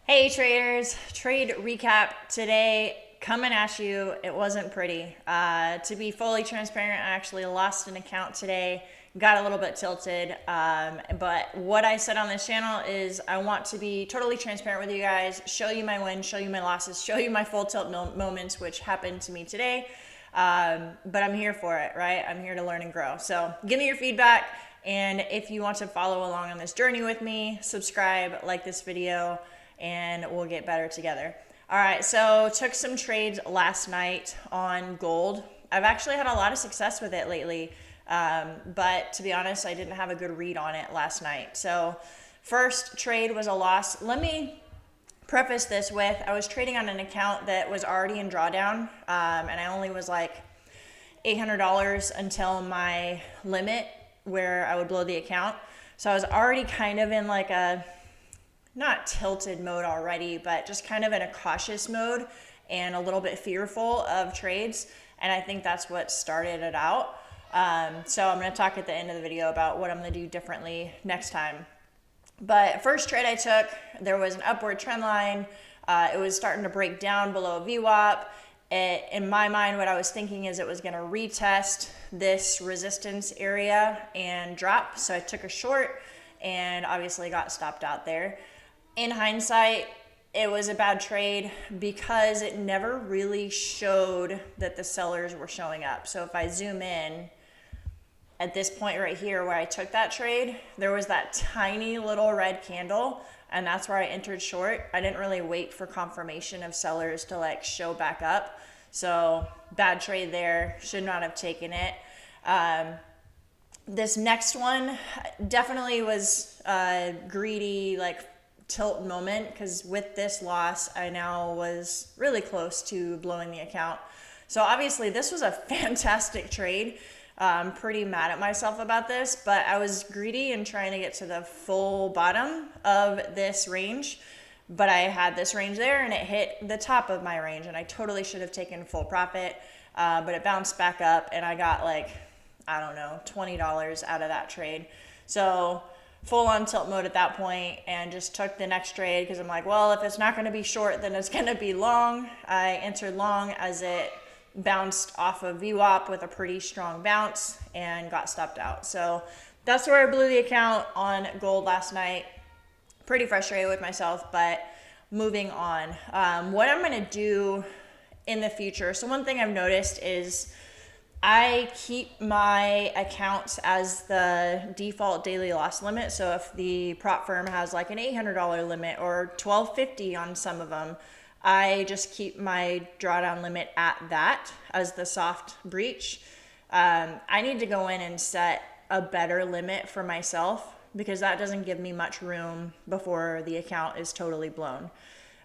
Hey traders, trade recap today coming at you. It wasn't pretty. To be fully transparent, I actually lost an account today, got a little bit tilted. But what I said on this channel is I want to be totally transparent with you guys, show you my wins, show you my losses, show you my full tilt moments, which happened to me today. But I'm here for it, right? I'm here to learn and grow. So give me your feedback. And if you want to follow along on this journey with me, subscribe, like this video, and we'll get better together. All right, so took some trades last night on gold. I've actually had a lot of success with it lately, but to be honest, I didn't have a good read on it last night. So first trade was a loss. Let me preface this with, I was trading on an account that was already in drawdown, and I only was like $800 until my limit where I would blow the account. So I was already kind of in like a not tilted mode already, but just kind of in a cautious mode and a little bit fearful of trades. And I think that's what started it out. So I'm going to talk at the end of the video about what I'm going to do differently next time. But first trade I took, there was an upward trend line. It was starting to break down below VWAP. In my mind, what I was thinking is it was going to retest this resistance area and drop. So I took a short and obviously got stopped out there. In hindsight, it was a bad trade because it never really showed that the sellers were showing up. So if I zoom in at this point right here where I took that trade, there was that tiny little red candle, and that's where I entered short. I didn't really wait for confirmation of sellers to like show back up. So bad trade there, should not have taken it. This next one definitely was greedy, like tilt moment, because with this loss I now was really close to blowing the account. So obviously this was a fantastic trade. I'm pretty mad at myself about this, but I was greedy and trying to get to the full bottom of this range, but I had this range there and it hit the top of my range and I totally should have taken full profit, but it bounced back up and I got like, I don't know, $20 out of that trade. So full on tilt mode at that point and just took the next trade because I'm like, well, if it's not going to be short, then it's going to be long. I entered long as it bounced off of VWAP with a pretty strong bounce and got stopped out. So that's where I blew the account on gold last night. Pretty frustrated with myself, but moving on. What I'm going to do in the future. So one thing I've noticed is I keep my accounts as the default daily loss limit. So if the prop firm has like an $800 limit or $1,250 on some of them, I just keep my drawdown limit at that as the soft breach. I need to go in and set a better limit for myself because that doesn't give me much room before the account is totally blown.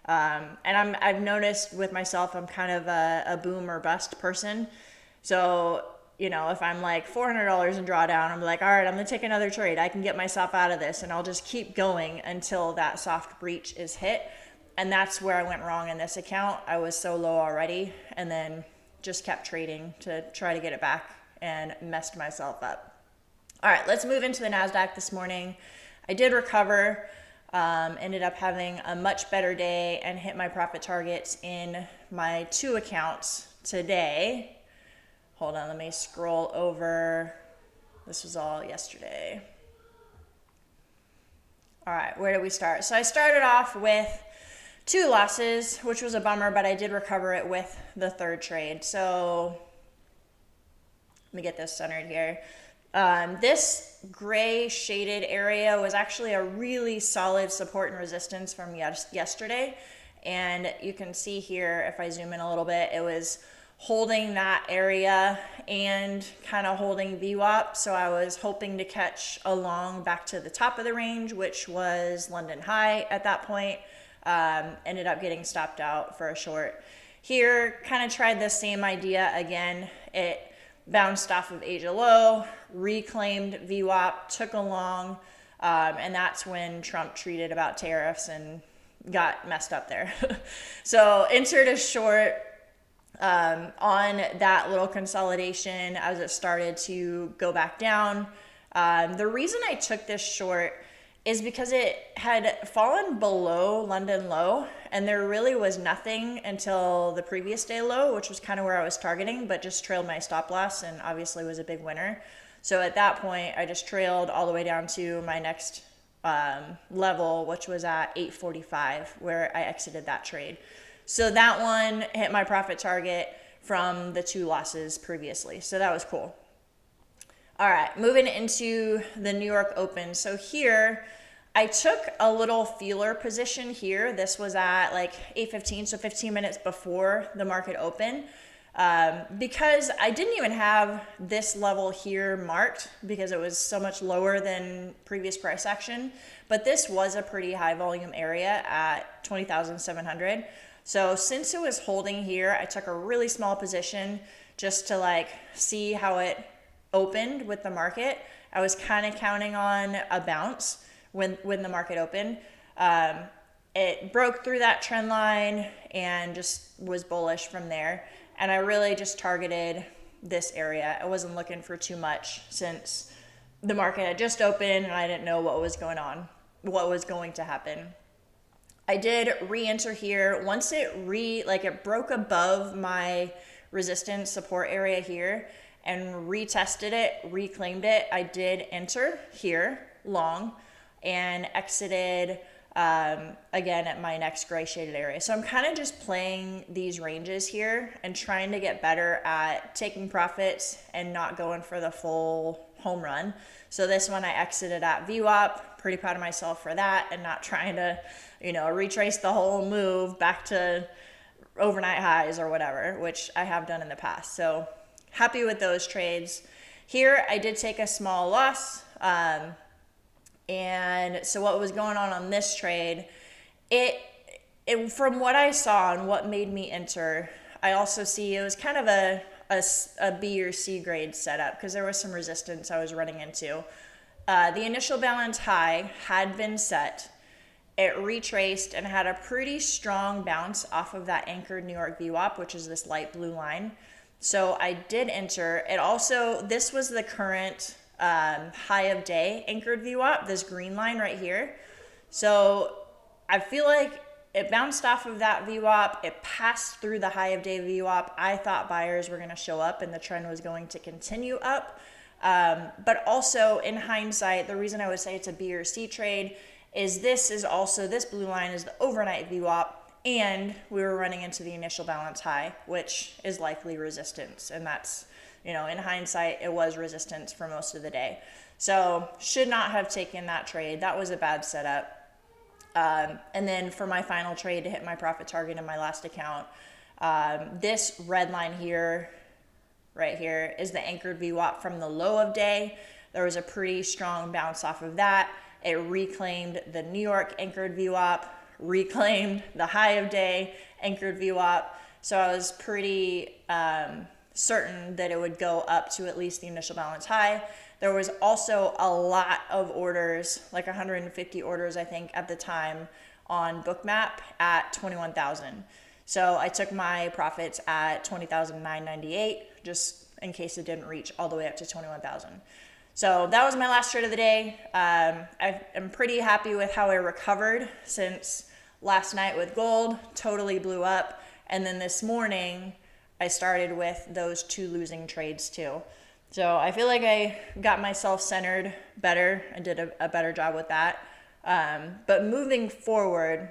And I've noticed with myself, I'm kind of a boom or bust person. So, you know, if I'm like $400 in drawdown, I'm like, all right, I'm going to take another trade. I can get myself out of this and I'll just keep going until that soft breach is hit. And that's where I went wrong in this account. I was so low already and then just kept trading to try to get it back and messed myself up. All right, let's move into the NASDAQ this morning. I did recover, ended up having a much better day and hit my profit targets in my two accounts today. Hold on, let me scroll over. This was all yesterday. All right, where did we start? So I started off with two losses, which was a bummer, but I did recover it with the third trade. So let me get this centered here. This gray shaded area was actually a really solid support and resistance from yesterday. And you can see here, if I zoom in a little bit, it was holding that area and kind of holding VWAP. So I was hoping to catch a long back to the top of the range, which was London high at that point. Ended up getting stopped out for a short. Here, kind of tried the same idea again. It bounced off of Asia low, reclaimed VWAP, took a long, and that's when Trump tweeted about tariffs and got messed up there. So entered a short on that little consolidation as it started to go back down. The reason I took this short is because it had fallen below London low, and there really was nothing until the previous day low, which was kind of where I was targeting, but just trailed my stop loss and obviously was a big winner. So at that point, I just trailed all the way down to my next level, which was at 845, where I exited that trade. So that one hit my profit target from the 2 losses previously. So that was cool. All right, moving into the New York Open. So here, I took a little feeler position here. This was at like 8:15, so 15 minutes before the market open, because I didn't even have this level here marked because it was so much lower than previous price action. But this was a pretty high volume area at 20,700. So since it was holding here, I took a really small position just to like see how it opened with the market. I was kind of counting on a bounce when the market opened. It broke through that trend line and just was bullish from there. And I really just targeted this area. I wasn't looking for too much since the market had just opened and I didn't know what was going on, what was going to happen. I did re-enter here. Once it broke above my resistance support area here and retested it, reclaimed it, I did enter here long and exited again at my next gray shaded area. So I'm kind of just playing these ranges here and trying to get better at taking profits and not going for the full home run. So this one I exited at VWAP, pretty proud of myself for that, and not trying to, retrace the whole move back to overnight highs or whatever, which I have done in the past. So happy with those trades. Here I did take a small loss. And so what was going on this trade, it from what I saw and what made me enter, I also see it was kind of a B or C grade setup because there was some resistance I was running into. The initial balance high had been set. It retraced and had a pretty strong bounce off of that anchored New York VWAP, which is this light blue line. So I did enter. This was the current high of day anchored VWAP, this green line right here. So I feel like it bounced off of that VWAP. It passed through the high of day VWAP. I thought buyers were going to show up and the trend was going to continue up. But also in hindsight, the reason I would say it's a B or C trade is this blue line is the overnight VWAP, and we were running into the initial balance high, which is likely resistance. And that's, in hindsight, it was resistance for most of the day. So should not have taken that trade. That was a bad setup. And then for my final trade to hit my profit target in my last account, this red line here, right here, is the anchored VWAP from the low of day. There was a pretty strong bounce off of that. It reclaimed the New York anchored VWAP, reclaimed the high of day anchored VWAP. So I was pretty certain that it would go up to at least the initial balance high. There was also a lot of orders, like 150 orders, I think, at the time on Bookmap at 21,000. So I took my profits at 20,998, just in case it didn't reach all the way up to 21,000. So that was my last trade of the day. I'm pretty happy with how I recovered since last night with gold, totally blew up. And then this morning, I started with those 2 losing trades too. So I feel like I got myself centered better and did a better job with that. But moving forward,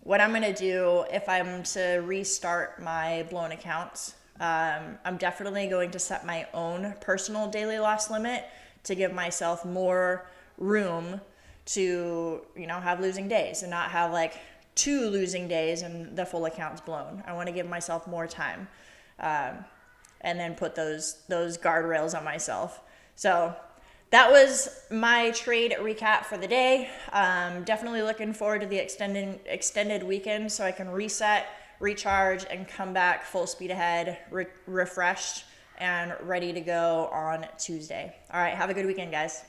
what I'm going to do if I'm to restart my blown accounts, I'm definitely going to set my own personal daily loss limit to give myself more room to, have losing days and not have like 2 losing days and the full account's blown. I want to give myself more time. And then put those guardrails on myself. So that was my trade recap for the day. Definitely looking forward to the extended weekend so I can reset, recharge, and come back full speed ahead, refreshed and ready to go on Tuesday. All right, have a good weekend, guys.